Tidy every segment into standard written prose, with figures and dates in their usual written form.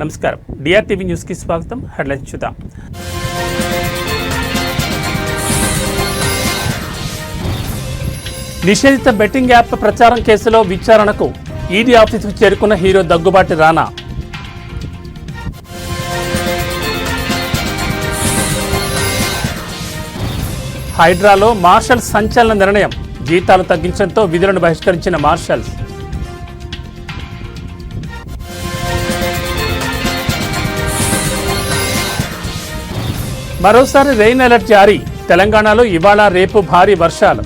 నమస్కారం. డిఆర్టీవీ న్యూస్కి స్వాగతం. హెడ్లైన్స్ చూద్దాం. నిషేధిత బెట్టింగ్ యాప్ ప్రచారం కేసులో విచారణకు ఈడీ ఆఫీసుకు చేరుకున్న హీరో దగ్గుబాటి రానా. హైడ్రాలో మార్షల్స్ సంచలన నిర్ణయం. జీతాలు తగ్గించడంతో విధులను బహిష్కరించిన మార్షల్స్. మరోసారి రెయిన్ అలర్ట్ జారీ. తెలంగాణలో ఇవాళ రేపు భారీ వర్షాలు.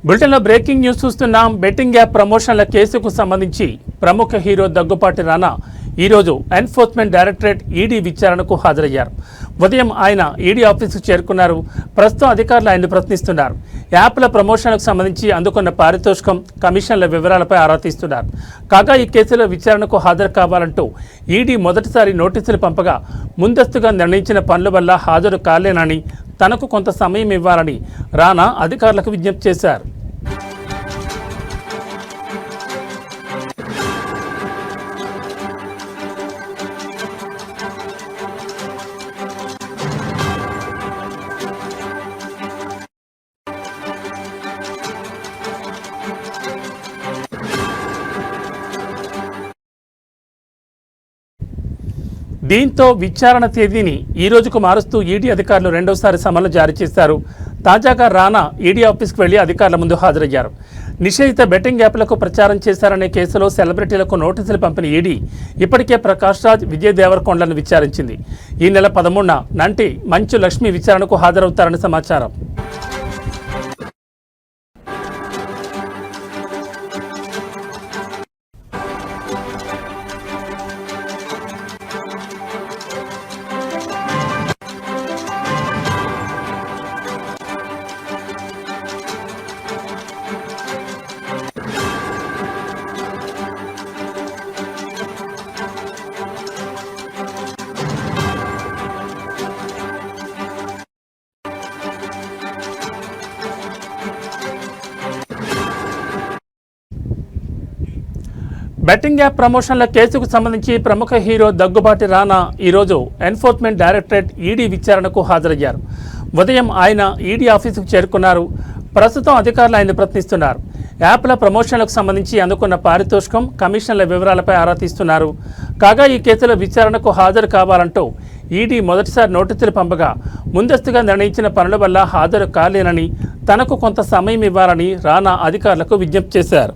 బులెటిన్లో బ్రేకింగ్ న్యూస్ చూస్తున్నాం. బెట్టింగ్ యాప్ ప్రమోషన్ల కేసుకు సంబంధించి ప్రముఖ హీరో దగ్గుపాటి రానా ఈరోజు ఎన్ఫోర్స్మెంట్ డైరెక్టరేట్ ఈడీ విచారణకు హాజరయ్యారు. ఉదయం ఆయన ఈడీ ఆఫీసుకు చేరుకున్నారు. ప్రస్తుతం అధికారులు ఆయన్ని ప్రశ్నిస్తున్నారు. యాప్ల ప్రమోషన్లకు సంబంధించి అందుకున్న పారితోషికం, కమిషన్ల వివరాలపై ఆరా తీస్తున్నారు. కాగా ఈ కేసులో విచారణకు హాజరు కావాలంటూ ఈడీ మొదటిసారి నోటీసులు పంపగా ముందస్తుగా నిర్ణయించిన పనుల వల్ల హాజరు కాలేనని, తనకు కొంత సమయం ఇవ్వాలని రానా అధికారులకు విజ్ఞప్తి చేశారు. దీంతో విచారణ తేదీని ఈ రోజుకు మారుస్తూ ఈడీ అధికారులు రెండోసారి సమన్లు జారీ చేశారు. తాజాగా రానా ఈడీ ఆఫీస్కు వెళ్లి అధికారుల ముందు హాజరయ్యారు. నిషేధిత బెట్టింగ్ యాప్లకు ప్రచారం చేశారనే కేసులో సెలబ్రిటీలకు నోటీసులు పంపిన ఈడీ ఇప్పటికే ప్రకాష్ రాజ్, విజయ్ దేవరకొండలను విచారించింది. ఈ నెల 13న నంటి మంచు లక్ష్మి విచారణకు హాజరవుతారని సమాచారం. బెట్టింగ్ యాప్ ప్రమోషన్ల కేసుకు సంబంధించి ప్రముఖ హీరో దగ్గుబాటి రానా ఈరోజు ఎన్ఫోర్స్మెంట్ డైరెక్టరేట్ ఈడీ విచారణకు హాజరయ్యారు. ఉదయం ఆయన ఈడీ ఆఫీసుకు చేరుకున్నారు. ప్రస్తుతం అధికారులు ఆయన్ని ప్రశ్నిస్తున్నారు. యాప్ల ప్రమోషన్లకు సంబంధించి అందుకున్న పారితోషికం, కమిషన్ల వివరాలపై ఆరా తీస్తున్నారు. కాగా ఈ కేసులో విచారణకు హాజరు కావాలంటూ ఈడీ మొదటిసారి నోటీసులు పంపగా ముందస్తుగా నిర్ణయించిన పనుల వల్ల హాజరు కాలేనని, తనకు కొంత సమయం ఇవ్వాలని రానా అధికారులకు విజ్ఞప్తి చేశారు.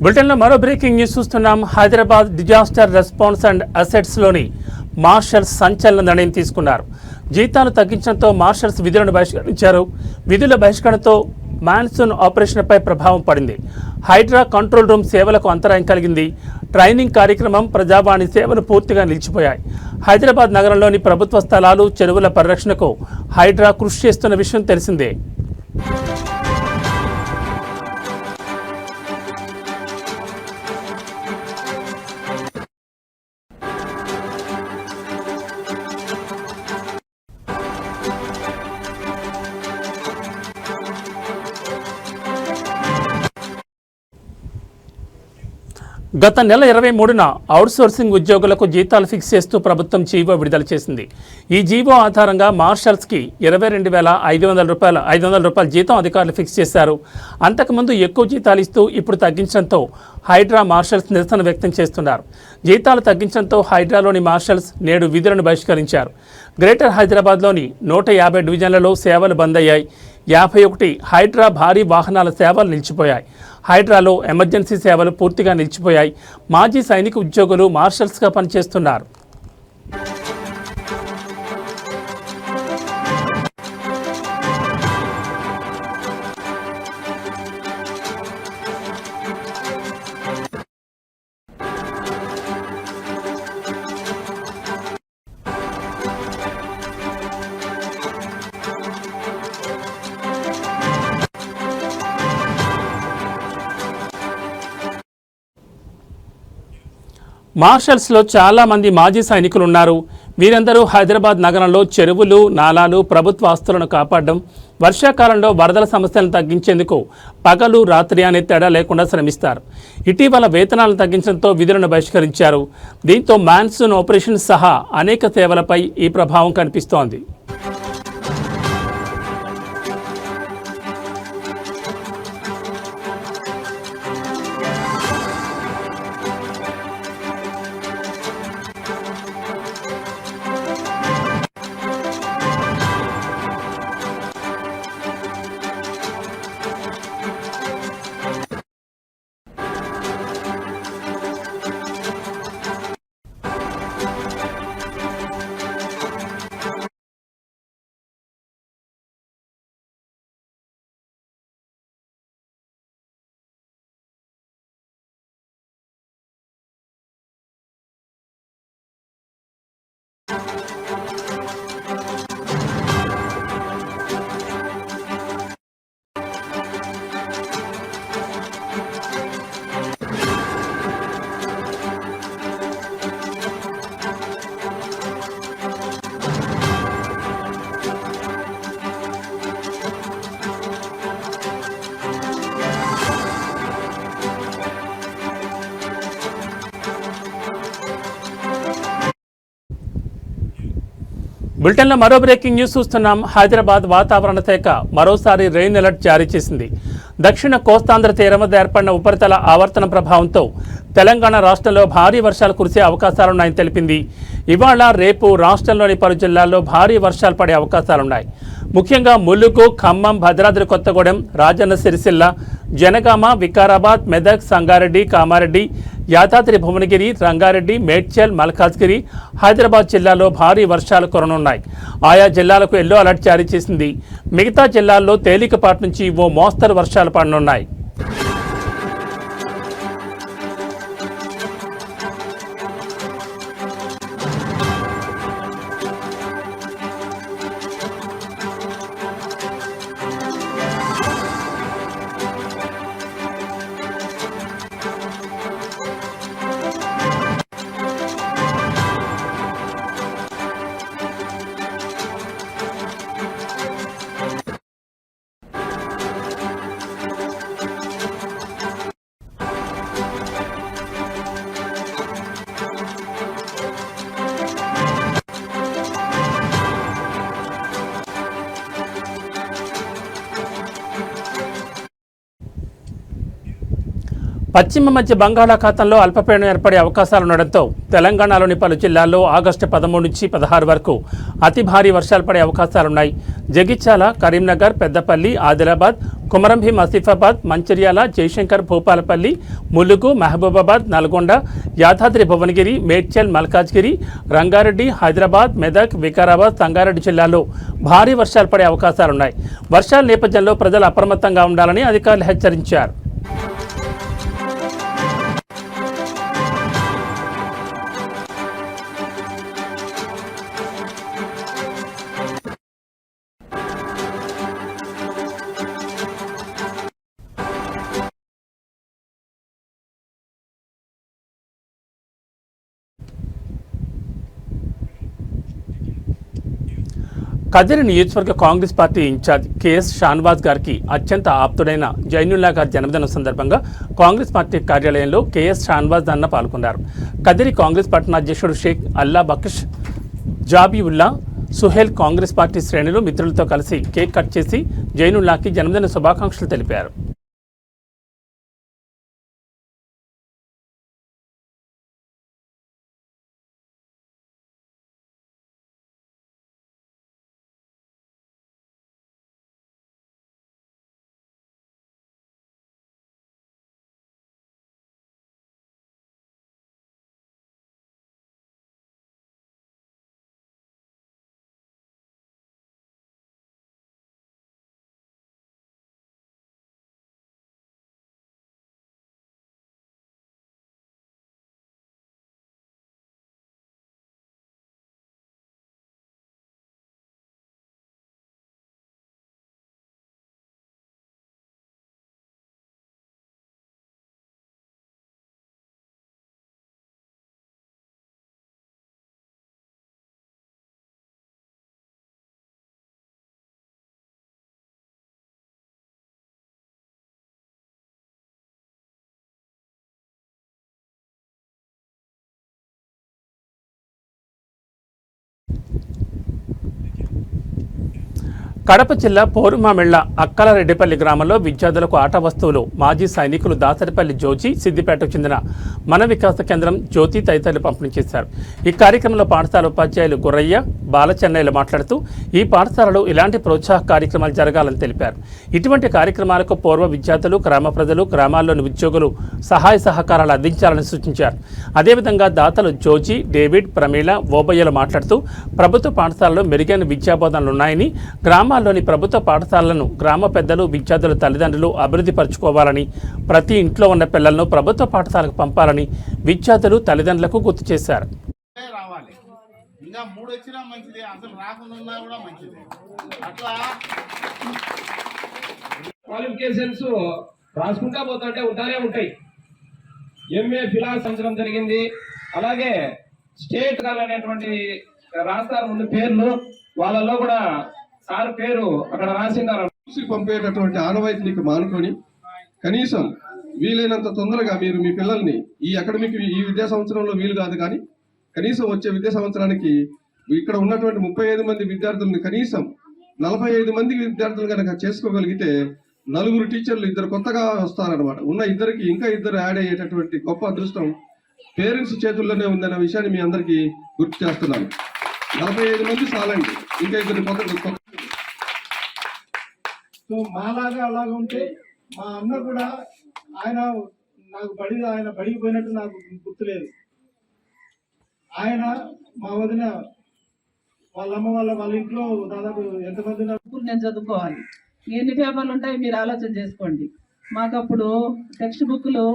బులెటిన్లో మరో బ్రేకింగ్ న్యూస్ చూస్తున్నాం. హైదరాబాద్ డిజాస్టర్ రెస్పాన్స్ అండ్ అసెట్స్లోని మార్షల్స్ సంచలన నిర్ణయం తీసుకున్నారు. జీతాలు తగ్గించడంతో మార్షల్స్ విధులను బహిష్కరించారు. విధుల బహిష్కరణతో మాన్సూన్ ఆపరేషన్పై ప్రభావం పడింది. హైడ్రా కంట్రోల్ రూమ్ సేవలకు అంతరాయం కలిగింది. ట్రైనింగ్ కార్యక్రమం, ప్రజావాణి సేవలు పూర్తిగా నిలిచిపోయాయి. హైదరాబాద్ నగరంలోని ప్రభుత్వ స్థలాలు, చెరువుల పరిరక్షణకు హైడ్రా కృషి చేస్తున్న విషయం తెలిసిందే. గత నెల 23న అవుట్సోర్సింగ్ ఉద్యోగులకు జీతాలు ఫిక్స్ చేస్తూ ప్రభుత్వం జీవో విడుదల చేసింది. ఈ జీవో ఆధారంగా మార్షల్స్కి 22,500 రూపాయల జీతం అధికారులు ఫిక్స్ చేశారు. అంతకుముందు ఎక్కువ జీతాలు ఇస్తూ ఇప్పుడు తగ్గించడంతో హైడ్రా మార్షల్స్ నిరసన వ్యక్తం చేస్తున్నారు. జీతాలు తగ్గించడంతో హైడ్రాలోని మార్షల్స్ నేడు విధులను బహిష్కరించారు. గ్రేటర్ హైదరాబాద్లోని 150 డివిజన్లలో సేవలు బంద్ అయ్యాయి. 51 హైడ్రా భారీ వాహనాల సేవలు నిలిచిపోయాయి. హైడ్రాలో ఎమర్జెన్సీ సేవలు పూర్తిగా నిలిచిపోయాయి. మాజీ సైనిక ఉద్యోగులు మార్షల్స్గా పనిచేస్తున్నారు. మార్షల్స్లో చాలామంది మాజీ సైనికులు ఉన్నారు. వీరందరూ హైదరాబాద్ నగరంలో చెరువులు, నాలాలు, ప్రభుత్వ ఆస్తులను కాపాడడం, వర్షాకాలంలో వరదల సమస్యలను తగ్గించేందుకు పగలు రాత్రి అనే తేడా లేకుండా శ్రమిస్తారు. ఇటీవల వేతనాలను తగ్గించడంతో విధులను బహిష్కరించారు. దీంతో మాన్సూన్ ఆపరేషన్ సహా అనేక సేవలపై ఈ ప్రభావం కనిపిస్తోంది. బులెటిన్లో మరో బ్రేకింగ్ న్యూస్ చూస్తున్నాం. హైదరాబాద్ వాతావరణ శాఖ మరోసారి రెయిన్ అలర్ట్ జారీ చేసింది. దక్షిణ కోస్తాంధ్ర తీరం వద్ద ఏర్పడిన ఉపరితల ఆవర్తన ప్రభావంతో తెలంగాణ రాష్ట్రంలో భారీ వర్షాలు కురిసే అవకాశాలున్నాయని తెలిపింది. ఇవాళ రేపు రాష్ట్రంలోని పలు జిల్లాల్లో భారీ వర్షాలు పడే అవకాశాలున్నాయి. ముఖ్యంగా ములుగు, ఖమ్మం, భద్రాద్రి కొత్తగూడెం, రాజన్న సిరిసిల్ల, జనగామ, వికారాబాద్, మెదక్, సంగారెడ్డి, కామారెడ్డి, యాదాద్రి భువనగిరి, రంగారెడ్డి, మేడ్చల్, మల్కాజ్గిరి, హైదరాబాద్ జిల్లాలో భారీ వర్షాలు కురనున్నాయి. ఆయా జిల్లాలకు ఎల్లో అలర్ట్ జారీ చేసింది. మిగతా జిల్లాల్లో తేలికపాటి నుంచి ఓ మోస్తరు వర్షాలు పడనున్నాయి. పశ్చిమ మధ్య బంగాళాఖాతంలో అల్పపీడనం ఏర్పడే అవకాశాలుండడంతో తెలంగాణలోని పలు జిల్లాల్లో ఆగస్టు 13 నుంచి 16 వరకు అతి భారీ వర్షాలు పడే అవకాశాలున్నాయి. జగిత్యాల, కరీంనగర్, పెద్దపల్లి, ఆదిలాబాద్, కుమరంభీం, ఆసిఫాబాద్, మంచిర్యాల, జయశంకర్, భూపాలపల్లి, ములుగు, మహబూబాబాద్, నల్గొండ, యాదాద్రి భువనగిరి, మేడ్చల్, మల్కాజ్గిరి, రంగారెడ్డి, హైదరాబాద్, మెదక్, వికారాబాద్, సంగారెడ్డి జిల్లాల్లో భారీ వర్షాలు పడే అవకాశాలున్నాయి. వర్షాల నేపథ్యంలో ప్రజలు అప్రమత్తంగా ఉండాలని అధికారులు హెచ్చరించారు. కదిరి నియోజకవర్గ Congress party incharge KS Shanawaz గారికి అత్యంత ఆప్తుడైన జైనుల్లా గారి జన్మదినం సందర్భంగా కాంగ్రెస్ పార్టీ కార్యాలయంలో కేఎస్ షాన్వాజ్ అన్న పాల్గొన్నారు. కదిరి కాంగ్రెస్ పట్టణ అధ్యక్షుడు షేక్ అల్లా బక్ష్ జాబీవుల్లా సుహేల్ కాంగ్రెస్ పార్టీ శ్రేణులు మిత్రులతో కలిసి కేక్ కట్ చేసి జైనుల్లాకి జన్మదిన శుభాకాంక్షలు తెలిపారు. కడప జిల్లా పోరుమామిళ్ల అక్కలరెడ్డిపల్లి గ్రామంలో విద్యార్థులకు ఆట వస్తువులు మాజీ సైనికులు దాసరిపల్లి జోజి, సిద్దిపేటకు చెందిన మన వికాస కేంద్రం జ్యోతి తదితరులు పంపిణీ చేశారు. ఈ కార్యక్రమంలో పాఠశాల ఉపాధ్యాయులు గుర్రయ్య, బాలచెన్నయ్యలు మాట్లాడుతూ ఈ పాఠశాలలో ఇలాంటి ప్రోత్సాహ కార్యక్రమాలు జరగాలని తెలిపారు. ఇటువంటి కార్యక్రమాలకు పూర్వ విద్యార్థులు, గ్రామ ప్రజలు, గ్రామాల్లోని ఉద్యోగులు సహాయ సహకారాలు అందించాలని సూచించారు. అదేవిధంగా దాతలు జోజి, డేవిడ్, ప్రమీల, ఓబయ్యలు మాట్లాడుతూ ప్రభుత్వ పాఠశాలలో మెరుగైన విద్యాబోధనలు ఉన్నాయని, గ్రామాల్లోని ప్రభుత్వ పాఠశాలలను గ్రామ పెద్దలు, విద్యార్థుల తల్లిదండ్రులు అభివృద్ధి పరచుకోవాలని, ప్రతి ఇంట్లో ఉన్న పిల్లలను ప్రభుత్వ పాఠశాలకు పంపాలని విద్యార్థులు తల్లిదండ్రులకు గుర్తు చేశారు. క్వాలిఫికేషన్స్ రాసుకుంటా పోతుంటే ఉంటానే ఉంటాయి. ఎంఏ ఫిలాసఫీ సంవత్సరం జరిగింది. అలాగే స్టేట్ అనేటువంటి రాస్తారు ముందు పేర్లు, వాళ్ళలో కూడా సార్ పేరు అక్కడ రాసిండారు. పంపేటటువంటి ఆనవాయితీ నీకు మానుకొని కనీసం వీలైనంత తొందరగా మీరు మీ పిల్లల్ని ఈ అకాడమిక్ ఈ విద్యా సంవత్సరంలో వీలు కాదు కానీ కనీసం వచ్చే విద్యా సంవత్సరానికి ఇక్కడ ఉన్నటువంటి 35 మంది విద్యార్థులను కనీసం 45 మంది విద్యార్థులు కనుక చేసుకోగలిగితే 4 టీచర్లు 2 కొత్తగా వస్తారనమాట. ఉన్న ఇద్దరికి ఇంకా 2 యాడ్ అయ్యేటటువంటి గొప్ప అదృష్టం పేరెంట్స్ చేతుల్లోనే ఉందన్న విషయాన్ని మీ అందరికీ గుర్తు చేస్తున్నాను. 45 మంది చాలండి, ఇంకా 2 కొత్త. సో మాలాగా అలాగా ఉంటే మా అన్న కూడా ఆయన బడికి పోయినట్టు నాకు గుర్తులేదు. ఆయన మా వదిన వాళ్ళ అమ్మ వాళ్ళ ఇంట్లో దాదాపు ఎంతమంది నేను చదువుకోవాలి, ఎన్ని పేపర్లు ఉంటాయి మీరు ఆలోచన చేసుకోండి. మాకప్పుడు టెక్స్ట్ బుక్లు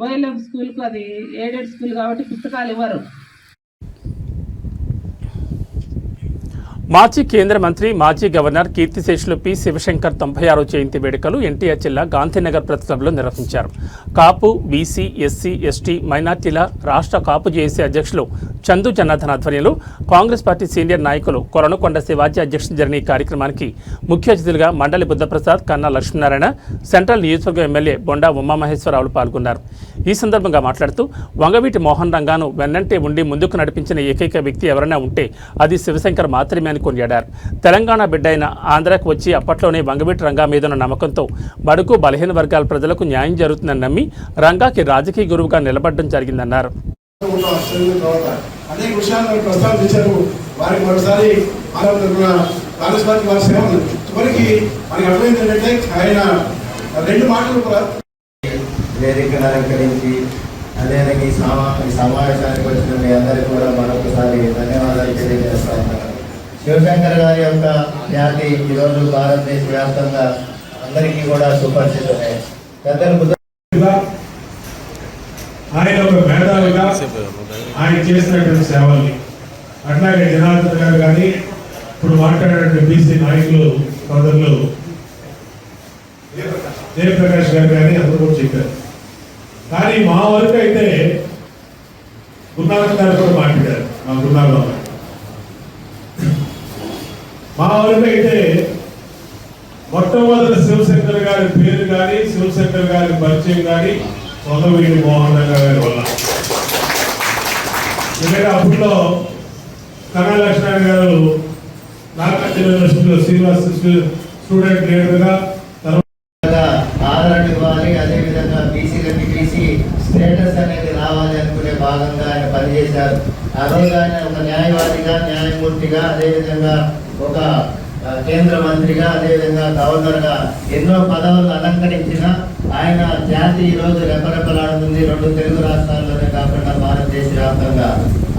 OLM స్కూల్కు, అది ఎయిడెడ్ స్కూల్ కాబట్టి పుస్తకాలు ఇవ్వరు. మాజీ కేంద్ర మంత్రి, మాజీ గవర్నర్ కీర్తిశేషులు పి శివశంకర్ 96వ జయంతి వేడుకలు ఎన్టీఆర్ జిల్లా గాంధీనగర్ ప్రెస్ క్లబ్లో నిర్వహించారు. కాపు, బీసీ, ఎస్సీ, ఎస్టీ, మైనార్టీల రాష్ట్ర కాపు జేఏసీ అధ్యక్షులు చందు జనార్దన్ ఆధ్వర్యంలో కాంగ్రెస్ పార్టీ సీనియర్ నాయకులు కొరణకొండ శివాజీ అధ్యక్షతన జరిగిన ఈ కార్యక్రమానికి ముఖ్య అతిథులుగా మండలి బుద్ధప్రసాద్, కన్నా లక్ష్మీనారాయణ, సెంట్రల్ నియోజకవర్గ ఎమ్మెల్యే బొండా ఉమామహేశ్వరరావులు పాల్గొన్నారు. ఈ సందర్భంగా మాట్లాడుతూ వంగవీటి మోహన్ రంగాను వెన్నంటే ఉండి ముందుకు నడిపించిన ఏకైక వ్యక్తి ఎవరైనా ఉంటే అది శివశంకర్ మాత్రమే చేయాలని కొనియాడారు. తెలంగాణ బిడ్డ అయిన ఆంధ్రాకు వచ్చి అప్పట్లోనే వంగవీటి రంగా మీదున్న నమ్మకంతో బడుగు బలహీన వర్గాల ప్రజలకు న్యాయం జరుగుతుందని నమ్మి రంగాకి రాజకీయ గురువుగా నిలబడడం జరిగిందన్నారు. అనేక విషయాలను ప్రస్తావించారు. వారికి మరోసారి కాంగ్రెస్ పార్టీ వారి సేవలు చివరికి మనకి అర్థమైంది ఏంటంటే ఆయన 2 మాటలు కూడా వేదికను అలంకరించి అదేవిధంగా ఈ సమావేశానికి వచ్చిన మీ అందరికీ కూడా మరొకసారి ధన్యవాదాలు తెలియజేస్తా ఉన్నాను. శివశంకర్ గారి యొక్క ఖ్యాతి ఈరోజు భారతదేశ వ్యాప్తంగా అందరికీ కూడా సుపరిచితమే. పెద్దలు ఆయన ఒక మేధావిగా ఆయన చేసినటువంటి సేవల్ని అట్లాగే జనార్దన్ గారు కానీ ఇప్పుడు మాట్లాడినటువంటి బీసీ నాయకులు సోదరులు జయప్రకాష్ గారు కానీ అందరూ కూడా చెప్పారు. కానీ మా వరకు అయితే గురునాథ్ గారు కూడా మాట్లాడారు. మా గురునాథ్ మా వరకు అయితే మొట్టమొదటి శివశంకర్ గారి పేరు కానీ శివశంకర్ గారి పరిచయం కానీ వంగవీటి మోహన్ రంగా గారి వల్ల. ఎందుకంటే అప్పట్లో కన్నా లక్ష్మణ్ గారు నాగార్జున యూనివర్సిటీలో శ్రీనివాస్ స్టూడెంట్ లీడర్గా ఆదరణ ఇవ్వాలి, అదేవిధంగా బీసీలకి బీసీ స్టేటస్ అనేది రావాలి అనుకునే భాగంగా ఆయన పనిచేశారు. ఆ రోజు ఆయన ఒక న్యాయవాదిగా, న్యాయమూర్తిగా, అదేవిధంగా ఒక కేంద్ర మంత్రిగా, అదేవిధంగా గవర్నర్గా ఎన్నో పదవులు అలంకరించిన ఆయన జాతి ఈరోజు రెపరెపలాడుతుంది. 2 తెలుగు రాష్ట్రాల్లోనే కాకుండా భారతదేశ వ్యాప్తంగా.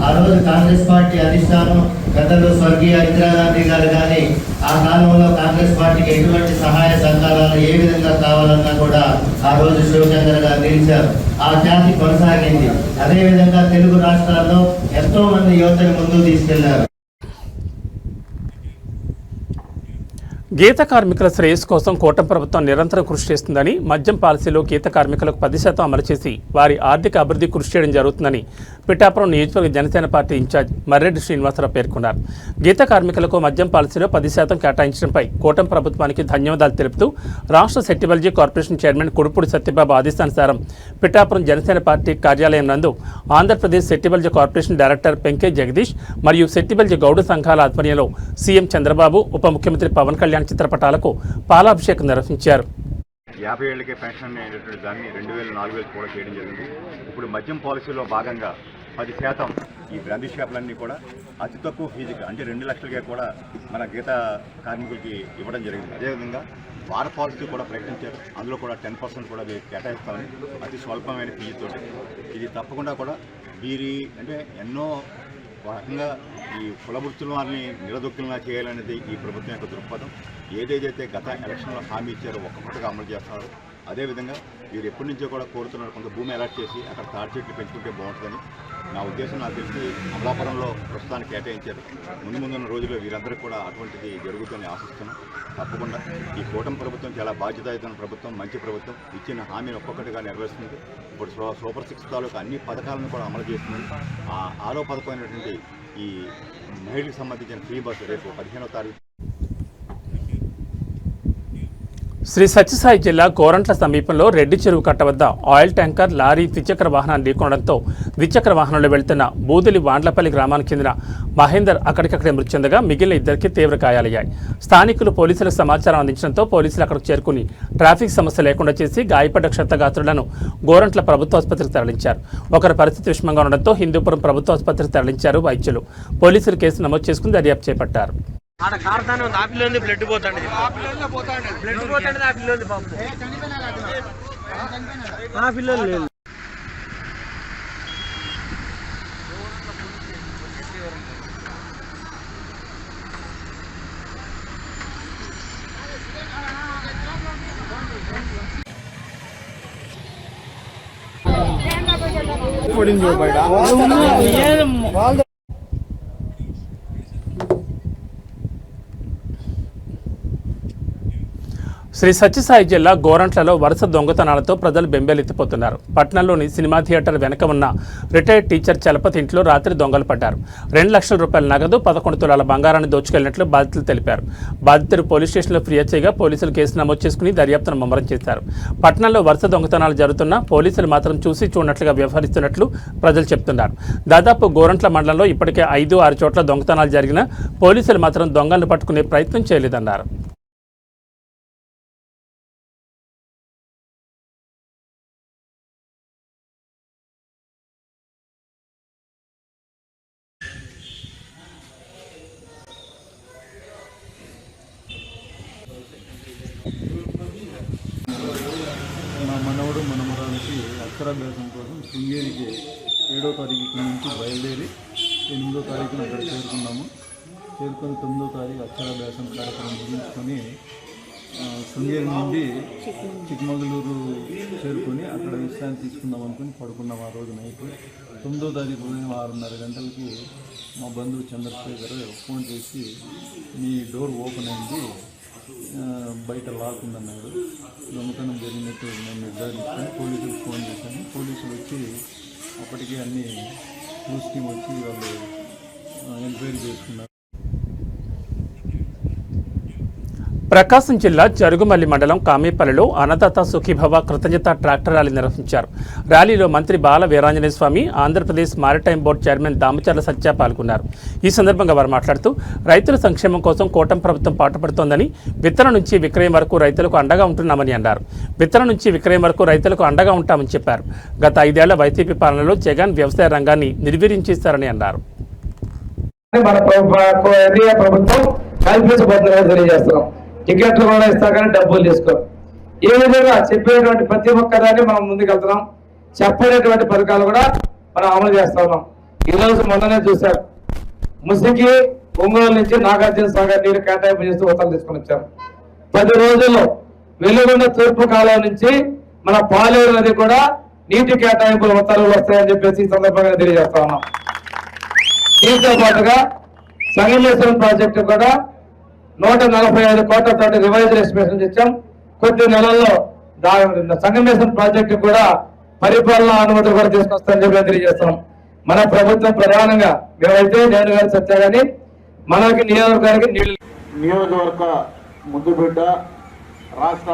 ఆ రోజు కాంగ్రెస్ పార్టీ అధిష్టానం పెద్దలు స్వర్గీయ ఇందిరాగాంధీ గారు కానీ ఆ కాలంలో కాంగ్రెస్ పార్టీకి ఎటువంటి సహాయ సహకారాలు ఏ విధంగా కావాలన్నా కూడా ఆ రోజు శివశంకర్ గారు నిలిచారు. ఆ జాతి కొనసాగింది. అదేవిధంగా తెలుగు రాష్ట్రాల్లో ఎంతో మంది యువతను ముందుకు తీసుకెళ్లారు. గీత కార్మికుల శ్రేయస్సు కోసం కూటమి ప్రభుత్వం నిరంతరం కృషి చేస్తుందని, మద్యం పాలసీలో గీత కార్మికులకు 10% అమలు చేసి వారి ఆర్థిక అభివృద్ధి కృషి చేయడం జరుగుతుందని పిఠాపురం నియోజకవర్గ జనసేన పార్టీ ఇన్ఛార్జ్ మర్రెడ్డి శ్రీనివాసరావు పేర్కొన్నారు. గీత కార్మికులకు మద్యం పాలసీలో 10% కేటాయించడంపై కూటమి ప్రభుత్వానికి ధన్యవాదాలు తెలుపుతూ రాష్ట్ర సెట్టిబల్జీ కార్పొరేషన్ చైర్మన్ కుడుపూడి సత్యబాబు ఆదేశానుసారం పిఠాపురం జనసేన పార్టీ కార్యాలయం నందు ఆంధ్రప్రదేశ్ సెట్టిబల్జీ కార్పొరేషన్ డైరెక్టర్ పెంకే జగదీష్ మరియు సెట్టిబల్జీ గౌడ సంఘాల ఆధ్వర్యంలో సీఎం చంద్రబాబు, ఉప ముఖ్యమంత్రి పవన్ కళ్యాణ్ చిత్రపటాలకు పాలాభిషేకం నిర్వహించారు. 50 ఏళ్లకే పెన్షన్ అనేటువంటి దాన్ని 2000-4000 కూడా చేయడం జరిగింది. ఇప్పుడు మద్యం పాలసీలో భాగంగా 10% ఈ బ్రాందీ షాపులన్నీ కూడా అతి తక్కువ ఫీజుగా అంటే 2 లక్షలకే కూడా మన గీత కార్మికులకి ఇవ్వడం జరిగింది. అదేవిధంగా వార పాలసీ కూడా ప్రకటించారు. అందులో కూడా 10% కూడా కేటాయిస్తామని అతి స్వల్పమైన ఫీజుతో. ఇది తప్పకుండా కూడా వీరి అంటే ఎన్నో రకంగా ఈ కుల వృత్తుల వారిని నిలదొక్కులా చేయాలనేది ఈ ప్రభుత్వం యొక్క దృక్పథం. ఏదైతే గత ఎలక్షన్లో హామీ ఇచ్చారో ఒక్కొక్కటిగా అమలు చేస్తున్నారు. అదేవిధంగా వీరు ఎప్పటి నుంచో కూడా కోరుతున్నారు కొంత భూమి అలాట్ చేసి అక్కడ తాటి చెట్లు పెంచుకుంటే బాగుంటుందని నా ఉద్దేశం. నాకు తెలిసి అమలాపురంలో ప్రస్తుతానికి కేటాయించారు. ముందున్న రోజుల్లో వీరందరికీ కూడా అటువంటిది జరుగుతుందని ఆశిస్తున్నాం. తప్పకుండా ఈ కూటమి ప్రభుత్వం చాలా బాధ్యతాయుతమైన ప్రభుత్వం, మంచి ప్రభుత్వం. ఇచ్చిన హామీని ఒక్కొక్కటిగా నెరవేరుస్తుంది. ఇప్పుడు సూపర్ 6 తాలూకు అన్ని పథకాలను కూడా అమలు చేస్తుంది. ఆరో పథకమైనటువంటి ఈ మహిళలకు సంబంధించిన ఫ్రీ బస్సు రేపు 15వ తారీఖు. శ్రీ సత్యసాయి జిల్లా గోరంట్ల సమీపంలో రెడ్డి చెరువు కట్ట వద్ద ఆయిల్ ట్యాంకర్ లారీ ద్విచక్ర వాహనాన్ని ఢీకొనడంతో ద్విచక్ర వాహనంలో వెళ్తున్న బూదిలి వాండ్లపల్లి గ్రామానికి చెందిన మహేందర్ అక్కడికక్కడే మృతి చెందగా మిగిలిన 2 తీవ్ర గాయాలయ్యాయి. స్థానికులు పోలీసులకు సమాచారం అందించడంతో పోలీసులు అక్కడికి చేరుకుని ట్రాఫిక్ సమస్య లేకుండా చేసి గాయపడ్డ క్షతగాత్రులను గోరంట్ల ప్రభుత్వ ఆసుపత్రికి తరలించారు. ఒకరి పరిస్థితి విషమంగా ఉండడంతో హిందూపురం ప్రభుత్వ ఆసుపత్రికి తరలించారు వైద్యులు. పోలీసులు కేసు నమోదు చేసుకుని దర్యాప్తు చేపట్టారు. ఆడ కార్తానే ఉంది. ఆ పిల్లంది బ్లడ్ పోతాండి. బ్లడ్ పోతాండి. ఆ పిల్లంది పాపం. ఆ పిల్లలు లేదు. శ్రీ సత్యసాయి జిల్లా గోరంట్లలో వరుస దొంగతనాలతో ప్రజలు బెంబేలెత్తిపోతున్నారు. పట్టణంలోని సినిమా థియేటర్ వెనక ఉన్న రిటైర్డ్ టీచర్ చలపతి ఇంట్లో రాత్రి దొంగలు పడ్డారు. 2 లక్షల రూపాయల నగదు, 11 తులాల బంగారాన్ని దోచుకెళ్లినట్లు బాధితులు తెలిపారు. బాధితులు పోలీస్ స్టేషన్లో ఫిర్యాదు చేయగా పోలీసులు కేసు నమోదు చేసుకుని దర్యాప్తును ముమ్మరం చేశారు. పట్టణంలో వరుస దొంగతనాలు జరుగుతున్నా పోలీసులు మాత్రం చూసి చూడనట్లుగా వ్యవహరిస్తున్నట్లు ప్రజలు చెబుతున్నారు. దాదాపు గోరంట్ల మండలంలో ఇప్పటికే 5-6 చోట్ల దొంగతనాలు జరిగినా పోలీసులు మాత్రం దొంగలను పట్టుకునే ప్రయత్నం చేయలేదన్నారు. మా మనవడు మనమరానికి అక్షరాభ్యాసం కోసం శృంగేరికి 7వ తారీఖు ఇక్కడి నుంచి బయలుదేరి 8వ తారీఖున అక్కడ చేరుకున్నాము. చేరుకొని 9వ తారీఖు అక్షరాభ్యాసం కార్యక్రమం ముగించుకొని శృంగేరి నుండి చిక్కమగళూరు చేరుకొని అక్కడ విశ్రాంతి తీసుకుందాం అనుకుని పడుకున్నాం. ఆ రోజు నైట్ 9వ తారీఖు ఉదయం 6:30 గంటలకి మా బంధువు చంద్రశేఖర్ ఫోన్ చేసి మీ డోర్ ఓపెన్ అయింది, బయట లాక్ ఉందన్నాడు. దొంగతనం జరిగినట్టు నేను నిర్ధారించుకొని పోలీసులకు ఫోన్ చేశాను. పోలీసులు వచ్చి అప్పటికే అన్ని న్యూస్ టీమ్ వచ్చి వాళ్ళు ఎంక్వైరీ చేసుకున్నారు. ప్రకాశం జిల్లా జరుగుమల్లి మండలం కామేపల్లిలో అన్నదాత సుఖీభవ కృతజ్ఞత ట్రాక్టర్ ర్యాలీ నిర్వహించారు. ర్యాలీలో మంత్రి Bala Veeranjaneya Swamy, Andhra Pradesh maritime board chairman Damacharla Satya పాల్గొన్నారు. ఈ సందర్భంగా వారు మాట్లాడుతూ రైతుల సంక్షేమం కోసం కూటమి ప్రభుత్వం పాటుపడుతోందని, విత్తనం నుంచి విక్రయం వరకు రైతులకు అండగా ఉంటున్నామని అన్నారు. విత్తనం నుంచి విక్రయం వరకు రైతులకు అండగా ఉంటామని చెప్పారు. గత 5 ఏళ్ల వైసీపీ పాలనలో జగన్ వ్యవసాయ రంగాన్ని నిర్వీర్యం చేశారని అన్నారు. మన ప్రభుత్వం కల్పించబోతుందని తెలియజేస్తున్నాం. టికెట్లు కూడా ఇస్తా కానీ డబ్బులు తీసుకో. ఈ విధంగా చెప్పేటువంటి ప్రతి ఒక్కదాన్ని మనం ముందుకెళ్తున్నాం. చెప్పేటువంటి పథకాలు కూడా మనం అమలు చేస్తా ఉన్నాం. ఈరోజు మొన్ననే చూశారు, ముసికి ఒంగోలు నుంచి నాగార్జున సాగర్ నీరు కేటాయింపు చేస్తూ ఉత్తర్వులు తీసుకొని వచ్చారు. 10 రోజుల్లో వెలుగున్న తూర్పు కాలం నుంచి మన పాలేరు నది కూడా నీటి కేటాయింపుల ఉత్తర్వులు వస్తాయని చెప్పేసి ఈ సందర్భంగా తెలియజేస్తా ఉన్నాం. దీంతో పాటుగా సంగమేశ్వరం ప్రాజెక్టు కూడా 145 కోట్లతో రివైజ్ ఎస్టిమేషన్ ఇచ్చాం. కొద్ది నెలల్లో సంగమేశ్వరం ప్రాజెక్టు కూడా పరిపాలనా అనుమతులు కూడా తీసుకొస్తామని చెప్పి తెలియజేస్తున్నాం. మన ప్రభుత్వం ప్రధానంగా మేమైతే నేను గారు సత్య కానీ మనకి నియోజకవర్గ ముద్దుబిడ్డ రాష్ట్ర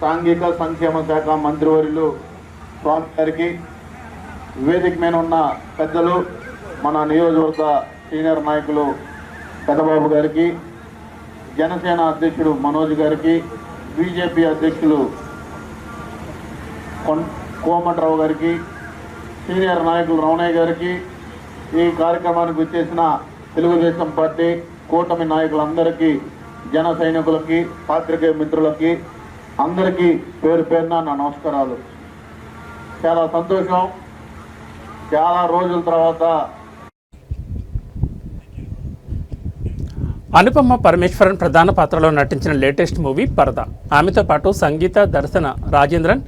సాంఘిక సంక్షేమ శాఖ మంత్రివర్యులు స్వామి గారికి, వేదిక మీద ఉన్న పెద్దలు, మన నియోజకవర్గ సీనియర్ నాయకులు పెద్దబాబు గారికి, జనసేన అధ్యక్షుడు మనోజ్ గారికి, బీజేపీ అధ్యక్షులు కోమటిరావు గారికి, సీనియర్ నాయకులు రమణయ్య గారికి, ఈ కార్యక్రమానికి వచ్చేసిన తెలుగుదేశం పార్టీ కూటమి నాయకులందరికీ, జన సైనికులకి, పాత్రికేయ మిత్రులకి అందరికీ పేరు పేరున నా నమస్కారాలు. చాలా సంతోషం, చాలా రోజుల తర్వాత అనుపమ పరమేశ్వరన్ ప్రధాన పాత్రలో నటించిన లేటెస్ట్ మూవీ పరద. ఆమెతో పాటు సంగీత, దర్శన, రాజేంద్రన్,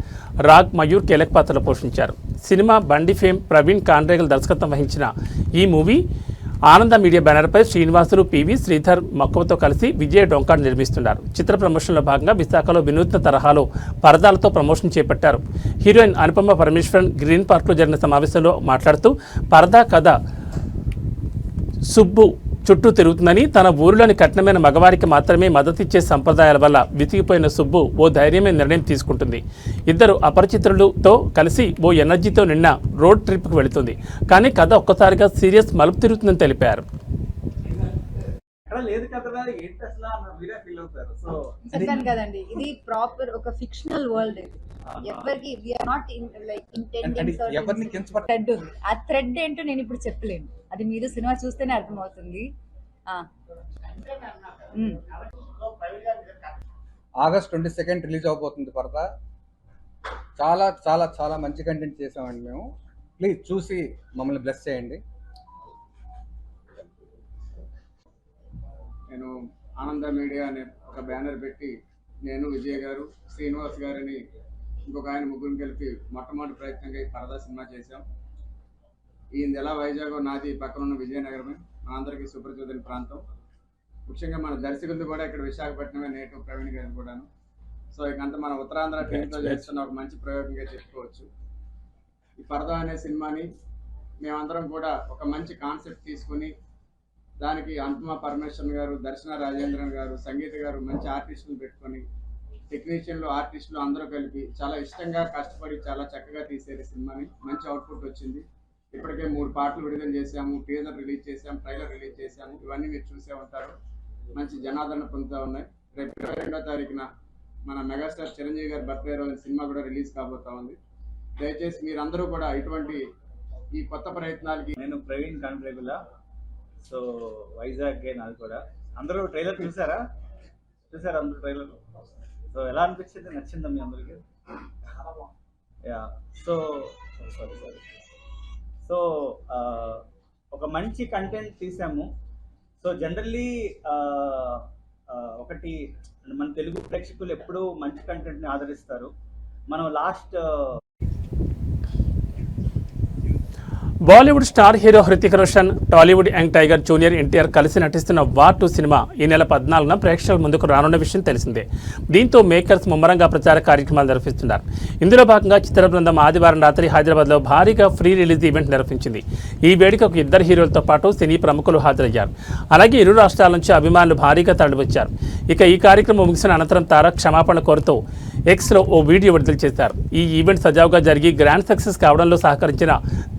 రాగ్, మయూర్ కీలక పాత్రలు పోషించారు. సినిమా బండి ఫేమ్ ప్రవీణ్ కాండ్రేగల్ దర్శకత్వం వహించిన ఈ మూవీ ఆనంద మీడియా బ్యానర్పై శ్రీనివాసులు, పివి శ్రీధర్ మక్కువతో కలిసి విజయ్ డొంకాడ్ నిర్మిస్తున్నారు. చిత్ర ప్రమోషన్లో భాగంగా విశాఖలో వినూత్న తరహాలో పరదాలతో ప్రమోషన్ చేపట్టారు. హీరోయిన్ అనుపమ పరమేశ్వరన్ గ్రీన్ పార్క్లో జరిగిన సమావేశంలో మాట్లాడుతూ పరదా కథ సుబ్బు చుట్టూ తిరుగుతుందని, తన ఊరిలోని కఠినమైన మగవారికి మాత్రమే మద్దతిచ్చే సంప్రదాయాల వల్ల విసిగిపోయిన సుబ్బు ఓ ధైర్యమైన నిర్ణయం తీసుకుంటుంది. ఇద్దరు అపరిచితులతో కలిసి ఓ ఎనర్జీతో నిన్న రోడ్ ట్రిప్కి వెళుతుంది. కానీ కథ ఒక్కసారిగా సీరియస్ మలుపు తిరుగుతుందని తెలిపారు. చెప్పాను కదండి, ఇది ప్రాపర్ ఒక ఫిక్షనల్ వరల్డ్. ఎవరికి థ్రెడ్ ఉంది. ఆ థ్రెడ్ ఏంటో నేను ఇప్పుడు చెప్పలేను, అది మీరు సినిమా చూస్తేనే అర్థమవుతుంది. ఆగస్ట్ 22 రిలీజ్ అవబోతుంది పరద. చాలా చాలా చాలా మంచి కంటెంట్ చేసామండి మేము. ప్లీజ్ చూసి మమ్మల్ని బ్లెస్ చేయండి. నేను ఆనంద మీడియా అనే ఒక బ్యానర్ పెట్టి నేను, విజయ్ గారు, శ్రీనివాస్ గారిని ఇంకొక ఆయన ముగ్గురిని కలిపి మొట్టమొదటి ప్రయత్నంగా ఈ పరదా సినిమా చేశాం. ఈ ఎలా వైజాగ్ నాది పక్కన ఉన్న విజయనగరమే, మా అందరికీ సుపరిచితుల ప్రాంతం. ముఖ్యంగా మన దర్శకులది కూడా ఇక్కడ విశాఖపట్నమే, నేటివ్ ప్రవీణ్ గారిని కూడాను. సో ఇకంతా మన ఉత్తరాంధ్ర టీంతో చేస్తున్న ఒక మంచి ప్రయోగంగా చెప్పుకోవచ్చు. ఈ పరదా అనే సినిమాని మేమందరం కూడా ఒక మంచి కాన్సెప్ట్ తీసుకుని దానికి అనుపమ పరమేశ్వరన్ గారు, దర్శన రాజేంద్రన్ గారు, సంగీత గారు మంచి ఆర్టిస్టులు పెట్టుకొని టెక్నీషియన్లు, ఆర్టిస్టులు అందరూ కలిపి చాలా ఇష్టంగా కష్టపడి చాలా చక్కగా తీసేది సినిమాని. మంచి అవుట్పుట్ వచ్చింది. ఇప్పటికే 3 పాటలు విడుదల చేశాము, టీజర్ రిలీజ్ చేశాము, ట్రైలర్ రిలీజ్ చేశాము. ఇవన్నీ మీరు చూసే ఉంటారు. మంచి జనాదరణ పొందుతూ ఉన్నాయి. రేపు 22వ తారీఖున మన మెగాస్టార్ చిరంజీవి గారి బర్త్డే రోజు సినిమా కూడా రిలీజ్ కాబోతా ఉంది. దయచేసి మీరందరూ కూడా ఇటువంటి ఈ కొత్త ప్రయత్నాలకి. నేను ప్రవీణ్ కాన్ఫ్రేగులా. సో వైజాగ్ నాది కూడా. అందరూ ట్రైలర్ చూసారా అందరూ ట్రైలర్? సో ఎలా అనిపించింది? నచ్చిందా మీ అందరికీ? యా. సో సో ఒక మంచి కంటెంట్ తీసాము. సో జనరల్లీ ఒకటి మన తెలుగు ప్రేక్షకులు ఎప్పుడూ మంచి కంటెంట్ని ఆదరిస్తారు. మనం Bollywood star hero Hrithik Roshan, Tollywood young tiger junior NTR కలిసి నటిస్తున్న వార్ 2 సినిమా ఈ నెల 14న ప్రేక్షకుల ముందుకు రానున్న విషయం తెలిసిందే. దీంతో మేకర్స్ ముమ్మరంగా ప్రచార కార్యక్రమాలు నిర్వహిస్తున్నారు. ఇందులో భాగంగా చిత్ర బృందం ఆదివారం రాత్రి హైదరాబాద్లో భారీగా ఫ్రీ రిలీజ్ ఈవెంట్ నిర్వహించింది. ఈ వేడుకకు 2 హీరోలతో పాటు సినీ ప్రముఖులు హాజరయ్యారు. అలాగే ఇరు రాష్ట్రాల నుంచి అభిమానులు భారీగా తరలివచ్చారు. ఇక ఈ కార్యక్రమం ముగిసిన అనంతరం తారక్ క్షమాపణ కోరుతూ ఎక్స్లో ఓ వీడియో విడుదల చేశారు. ఈ ఈవెంట్ సజావుగా జరిగి గ్రాండ్ సక్సెస్ కావడంలో సహకరించిన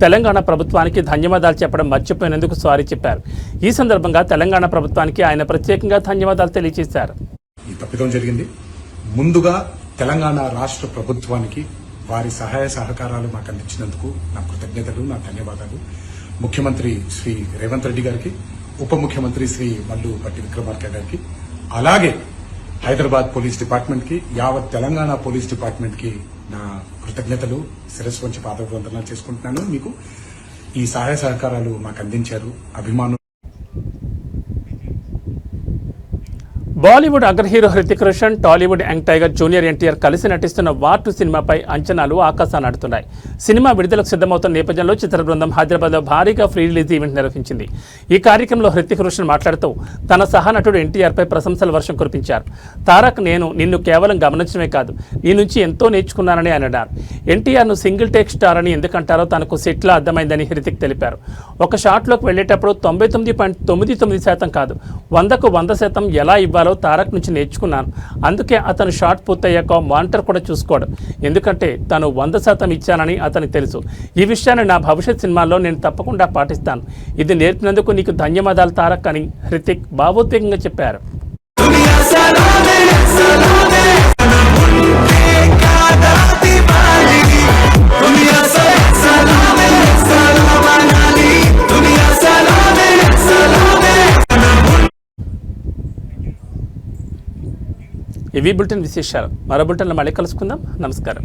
తెలంగాణ ప్రభుత్వానికి ధన్యవాదాలు చెప్పడం మర్చిపోయినందుకు సారీ చెప్పారు. ఈ సందర్భంగా తెలంగాణ ప్రభుత్వానికి ఆయన ప్రత్యేకంగా ధన్యవాదాలు తెలియజేశారు. ఈ తప్పిదం జరిగింది. ముందుగా తెలంగాణ రాష్ట్ర ప్రభుత్వానికి వారి సహాయ సహకారాలు మాకు అందించినందుకు నా కృతజ్ఞతలు, నా ధన్యవాదాలు. ముఖ్యమంత్రి శ్రీ రేవంత్ రెడ్డి గారికి, ఉప ముఖ్యమంత్రి శ్రీ మల్లు పట్టి విక్రమార్క గారికి, అలాగే హైదరాబాద్ పోలీస్ డిపార్ట్మెంట్ కి, యావత్ తెలంగాణ పోలీస్ డిపార్ట్మెంట్ కి నా కృతజ్ఞతలు, శిరస్సు వంచి పాదవందనాలు చేసుకుంటున్నాను. మీకు ఈ సహాయ సహకారాలు మాకు అందించారు అభిమానులు. బాలీవుడ్ అగ్ర hero Hrithik Roshan, Tollywood young tiger junior NTR కలిసి నటిస్తున్న వార్ 2 సినిమాపై అంచనాలు ఆకాశాన్ని అంటున్నాయి. సినిమా విడుదలకు సిద్ధమవుతున్న నేపథ్యంలో చిత్ర బృందం హైదరాబాద్లో భారీగా ఫ్రీ రిలీజ్ ఈవెంట్ నిర్వహించింది. ఈ కార్యక్రమంలో హృతిక్ రోషన్ మాట్లాడుతూ తన సహనటుడు ఎన్టీఆర్పై ప్రశంసల వర్షం కురిపించారు. తారక్, నేను నిన్ను కేవలం గమనించడమే కాదు, నీ నుంచి ఎంతో నేర్చుకున్నానని ఆయన అన్నారు. ఎన్టీఆర్ను సింగిల్ టేక్ స్టార్ అని ఎందుకంటారో తనకు సెట్లా అర్థమైందని హృతిక్ తెలిపారు. ఒక షాట్లోకి వెళ్లేటప్పుడు 99.99% కాదు, 100కు 100% ఎలా ఇవ్వాలో తారక్ నుంచి నేర్చుకున్నాను. అందుకే అతను షాట్ పూర్తయ్యాక మానిటర్ కూడా చూసుకోవడం, ఎందుకంటే తను 100% ఇచ్చానని అతనికి తెలుసు. ఈ విషయాన్ని నా భవిష్యత్ సినిమాల్లో నేను తప్పకుండా పాటిస్తాను. ఇది నేర్పినందుకు నీకు ధన్యవాదాలు తారక్ అని హృతిక్ భావోద్వేగంగా చెప్పారు. ఇవి బులెటిన్ విశేషాలు. మరో బులెటిన్లో మళ్ళీ కలుసుకుందాం. నమస్కారం.